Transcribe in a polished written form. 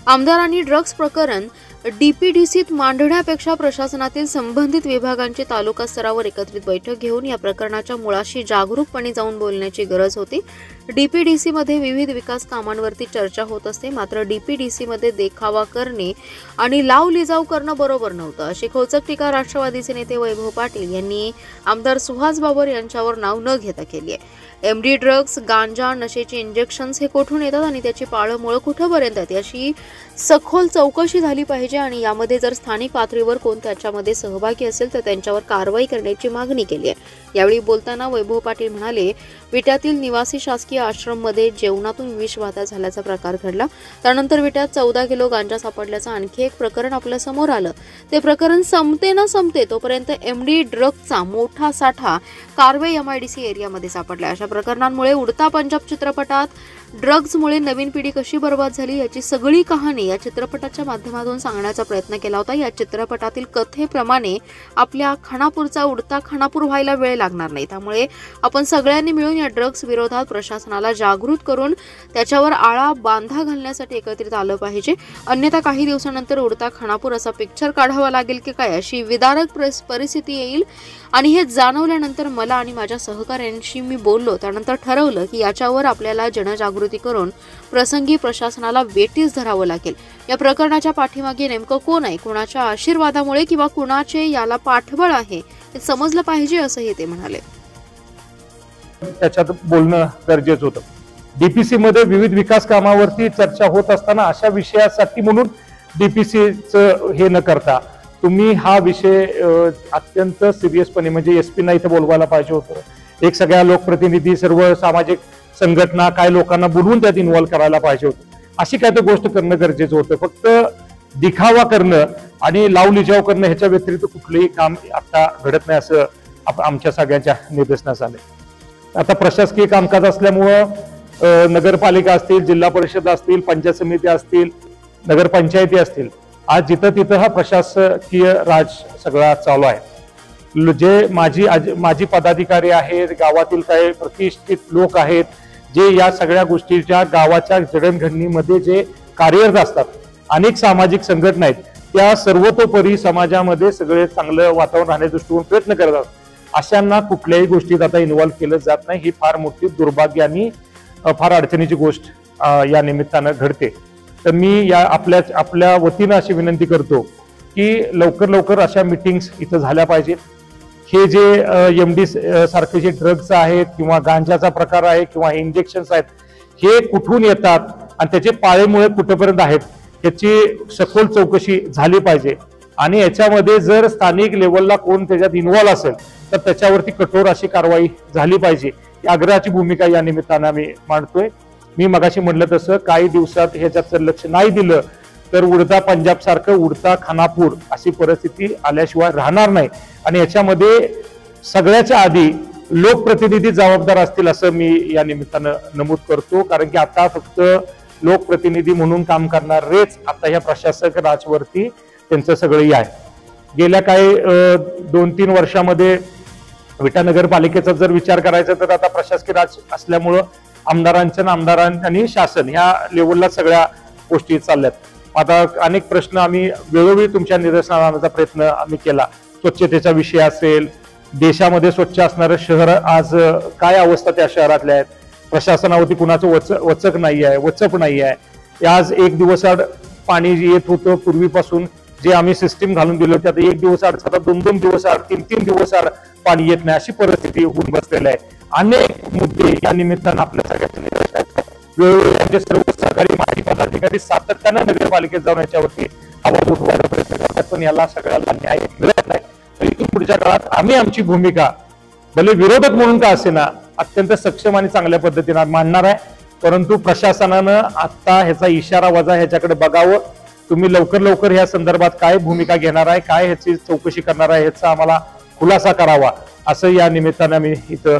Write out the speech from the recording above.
आमदारांनी ड्रग्ज प्रकरण डीपीडीसीत मांडण्यापेक्षा प्रशासनातील संबंधित विभागांची तालुका स्तरावर एकत्रित बैठक घेऊन या प्रकरणाच्या मुळाशी जागरूकपणे जाऊन बोलण्याची गरज होती। डीपीडीसीमध्ये विविध विकास कामांवरती चर्चा होत असते, मात्र डीपीडीसीमध्ये देखावा करणे आणि लावलिजाव करणं बरोबर नव्हतं, अशी खोचक टीका राष्ट्रवादीचे नेते वैभव पाटील यांनी आमदार सुहास बाबर यांच्यावर नाव न घेता केली आहे। एमडी ड्रग्ज, गांजा, नशेचे इंजेक्शन्स हे कुठून येतात आणि त्याची पाळंमुळं कुठपर्यंत आहेत याची सखोल चौकशी झाली पाहिजे आणि यामध्ये जर स्थानिक पातळीवर कोण त्याच्यामध्ये सहभागी असेल तर त्यांच्यावर कारवाई करण्याची मागणी केली आहे। यावेळी बोलताना वैभव पाटील म्हणाले, विट्यातील निवासी शासकीय आश्रममध्ये जेवणातून विषबाधा झाल्याचा प्रकार घडला। त्यानंतर विट्यात 14 किलो गांजा सापडल्याचं आणखी एक प्रकरण आपल्या समोर आलं। ते प्रकरण संपते ना संपते तोपर्यंत एमडी ड्रग्जचा मोठा साठा कारवे एमआयडीसी एरियामध्ये सापडला। अशा प्रकरणांमुळे उडता पंजाब चित्रपटात ड्रग्जमुळे नवीन पिढी कशी बर्बाद झाली याची सगळी कहाणी या चित्रपटाच्या माध्यमातून सांगण्याचा प्रयत्न केला होता। या चित्रपटातील कथेप्रमाणे आपल्या खानापूरचा उडता खानापूर व्हायला वेळ लागणार नाही, त्यामुळे आपण सगळ्यांनी मिळून या ड्रग्ज विरोधात प्रशासनाला जागृत करून त्याच्यावर आळा बांधा घालण्यासाठी एकत्रित आलं पाहिजे। अन्यथा काही दिवसानंतर उडता खानापूर असा पिक्चर काढावा लागेल की काय अशी विदारक परिस्थिती येईल आणि हे जाणवल्यानंतर मला आणि माझ्या सहकाऱ्यांशी मी बोललो, त्यानंतर ठरवलं की याच्यावर आपल्याला जनजागृती करून प्रसंगी प्रशासनाला वेठीस धरावं लागेल। या प्रकरणाच्या पाठीमागे नेमकं कोण आहे, कोणाच्या आशीर्वादामुळे किंवा कुणाचे याला पाठबळ आहे हे समजलं पाहिजे असंही ते म्हणाले। त्याच्यात बोलणं गरजेचं होतं। डीपीसी मध्ये विविध विकास कामावरती चर्चा होत असताना अशा विषयासाठी म्हणून डीपीसीचं हे न करता तुम्ही हा विषय अत्यंत सिरियसपणे म्हणजे एसपीना इथं बोलवायला पाहिजे होतं। एक सगळ्या लोकप्रतिनिधी, सर्व सामाजिक संघटना, काय लोकांना बोलवून त्यात इन्व्हॉल्व करायला पाहिजे होतं। अशी काय तर गोष्ट करणं गरजेचं होतं। फक्त दिखावा करणं आणि लावलिजाव करणं ह्याच्या व्यतिरिक्त कुठलंही काम आता घडत नाही असं आमच्या सगळ्यांच्या निदर्शनास आले। आता प्रशासकीय कामकाज असल्यामुळं नगरपालिका असतील, जिल्हा परिषद असतील, पंचायत समिती असतील, नगरपंचायती असतील, आज जिथं तिथं हा प्रशासकीय राज सगळा चालू आहे। जे माजी पदाधिकारी आहेत, गावातील काही प्रतिष्ठित लोक आहेत, जे या सगळ्या गोष्टीच्या गावाच्या जडणघडणीमध्ये जे कार्यरत असतात, अनेक सामाजिक संघटना आहेत, त्या सर्वतोपरी समाजामध्ये सगळे चांगलं वातावरण राहण्याच्या दृष्टीने प्रयत्न करत असतात। अशांना कुठल्याही गोष्टीत आता इन्व्हॉल्व केलं जात नाही, ही फार मोठी दुर्भाग्य आणि फार अडचणीची गोष्ट या निमित्तानं घडते। तर मी या आपल्या वतीनं अशी विनंती करतो की लवकर अशा मीटिंग्स इथं झाल्या पाहिजेत। हे जे एमडी सारखे जे ड्रग्ज आहेत किंवा गांजाचा प्रकार आहे किंवा इंजेक्शन्स आहेत, हे कुठून येतात आणि त्याचे पाळेमुळे कुठेपर्यंत आहेत याची सखोल चौकशी झाली पाहिजे आणि याच्यामध्ये जर स्थानिक लेवलला कोण त्याच्यात इन्व्हॉल्व असेल तर त्याच्यावरती कठोर अशी कारवाई झाली पाहिजे, ही आग्रहाची भूमिका या निमित्तानं आम्ही मांडतोय। मी मगाशी म्हटलं तसं काही दिवसात ह्याच्यात लक्ष नाही दिलं तर उडता पंजाब सारखं उडता खानापूर अशी परिस्थिती आल्याशिवाय राहणार नाही आणि याच्यामध्ये सगळ्याच्या आधी लोकप्रतिनिधी जबाबदार असतील असं मी या निमित्तानं नमूद करतो। कारण की आता फक्त लोकप्रतिनिधी म्हणून काम करणारेच आता ह्या प्रशासक राजवरती त्यांचं सगळं आहे। गेल्या काही 2-3 वर्षामध्ये विटा नगरपालिकेचा जर विचार करायचा तर आता प्रशासकीय राज असल्यामुळं आमदारांनी आणि शासन ह्या लेवलला सगळ्या गोष्टी चालल्यात। आता अनेक प्रश्न आम्ही वेळोवेळी तुमच्या निदर्शनास आणण्याचा प्रयत्न आम्ही केला। स्वच्छतेचा विषय असेल, देशामध्ये स्वच्छ असणारं शहर आज काय अवस्था त्या शहरातल्या आहेत, प्रशासनावरती कुणाचं वचक नाही आहे, वचक नाही आहे। आज एक दिवस आड पाणी येत होतं पूर्वीपासून, जे आम्ही सिस्टीम घालून दिलं होतं आता एक दिवस आड, सतत 2-2 दिवस आड, 3-3 दिवस आड पाणी येत नाही, अशी परिस्थिती होऊन बसलेली आहे। अनेक मुद्दे या निमित्तानं आपल्या सगळ्यांच्या निदर्शनास वेळोवेळी सर्व सहकारी माजी पदाधिकारी सातत्यानं नगरपालिकेत जाऊन याच्यावरती आवाज उठवायचा प्रयत्न करतात, पण याला सगळ्याला न्याय मिळत नाही। तर इथून पुढच्या काळात आम्ही आमची भूमिका भले विरोधक म्हणून का असेना अत्यंत सक्षम आणि चांगल्या पद्धतीने मांडणार आहे, परंतु प्रशासनानं आता ह्याचा इशारा वजा ह्याच्याकडे बघावं। तुम्ही लवकर ह्या संदर्भात काय भूमिका घेणार आहे, काय ह्याची चौकशी करणार आहे, ह्याचा आम्हाला खुलासा करावा असं या निमित्तानं मी इथं